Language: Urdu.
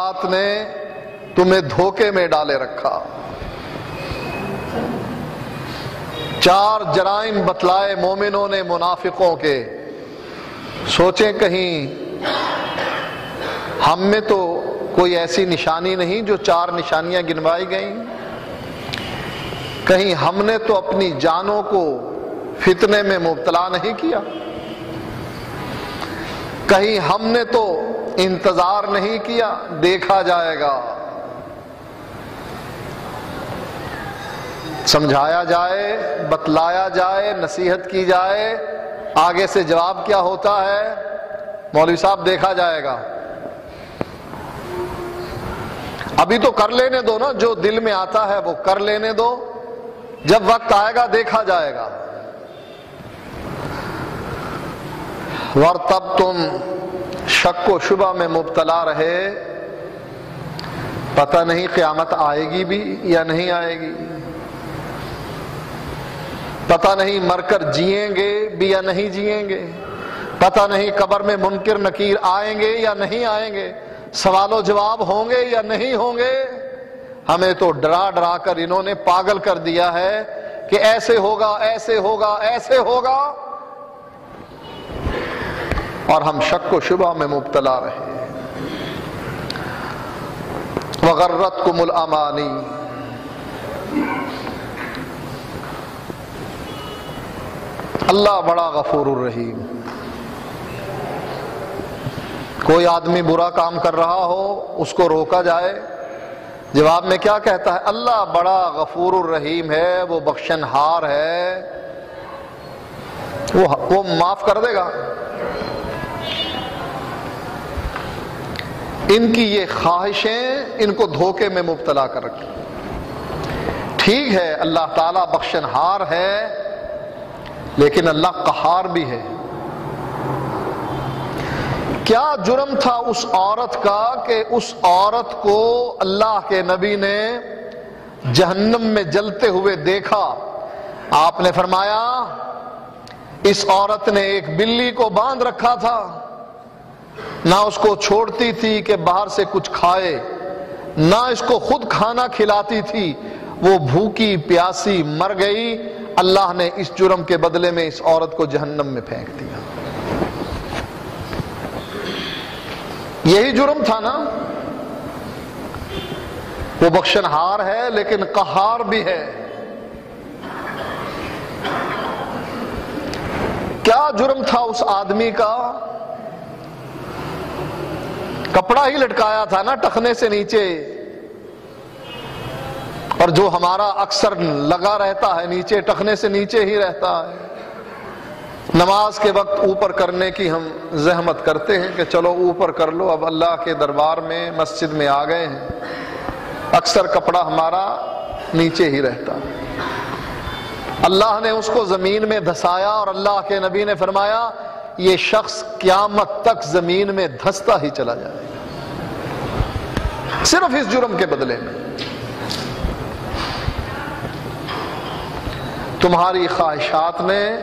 ذات نے تمہیں دھوکے میں ڈالے رکھا. 4 جرائم بتلائے مومنوں نے منافقوں کے. سوچیں کہیں ہم میں تو کوئی ایسی نشانی نہیں جو 4 نشانیاں گنوائی گئیں. کہیں ہم نے تو اپنی جانوں کو فتنے میں مبتلا نہیں کیا. کہیں ہم نے تو انتظار نہیں کیا دیکھا جائے گا. سمجھایا جائے، بتلایا جائے، نصیحت کی جائے، آگے سے جواب کیا ہوتا ہے؟ مولوی صاحب دیکھا جائے گا. ابھی تو کر لینے دو نا، جو دل میں آتا ہے وہ کر لینے دو، جب وقت آئے گا دیکھا جائے گا. ور تب تم شک و شبہ میں مبتلا رہے، پتہ نہیں قیامت آئے گی بھی یا نہیں آئے گی، پتہ نہیں مر کر جئیں گے بھی یا نہیں جئیں گے، پتہ نہیں قبر میں منکر نکیر آئیں گے یا نہیں آئیں گے، سوال و جواب ہوں گے یا نہیں ہوں گے. ہمیں تو ڈرا ڈرا کر انہوں نے پاگل کر دیا ہے کہ ایسے ہوگا، ایسے ہوگا، ایسے ہوگا، اور ہم شک و شبہ میں مبتلا رہے. وغرتکم الامانی، اللہ بڑا غفور الرحیم. کوئی آدمی برا کام کر رہا ہو، اس کو روکا جائے، جواب میں کیا کہتا ہے؟ اللہ بڑا غفور الرحیم ہے، وہ بخشنہار ہے، وہ معاف کر دے گا. ان کی یہ خواہشیں ان کو دھوکے میں مبتلا کر رکھی. ٹھیک ہے اللہ تعالیٰ بخشنہار ہے، لیکن اللہ قہار بھی ہے. کیا جرم تھا اس عورت کا کہ اس عورت کو اللہ کے نبی نے جہنم میں جلتے ہوئے دیکھا؟ آپ نے فرمایا اس عورت نے ایک بلی کو باندھ رکھا تھا، نہ اس کو چھوڑتی تھی کہ باہر سے کچھ کھائے، نہ اس کو خود کھانا کھلاتی تھی، وہ بھوکی پیاسی مر گئی. اللہ نے اس جرم کے بدلے میں اس عورت کو جہنم میں پھینک دیا. یہی جرم تھا نا. وہ بخشنہار ہے لیکن قہار بھی ہے. کیا جرم تھا اس آدمی کا؟ کپڑا ہی لٹکایا تھا نا ٹخنے سے نیچے، اور جو ہمارا اکثر لگا رہتا ہے نیچے، ٹخنے سے نیچے ہی رہتا ہے. نماز کے وقت اوپر کرنے کی ہم زحمت کرتے ہیں کہ چلو اوپر کر لو، اب اللہ کے دربار میں مسجد میں آ گئے ہیں، اکثر کپڑا ہمارا نیچے ہی رہتا. اللہ نے اس کو زمین میں دھسایا، اور اللہ کے نبی نے فرمایا یہ شخص قیامت تک زمین میں دھستا ہی چلا جائے گا، صرف اس جرم کے بدلے میں. تمہاری خواہشات نے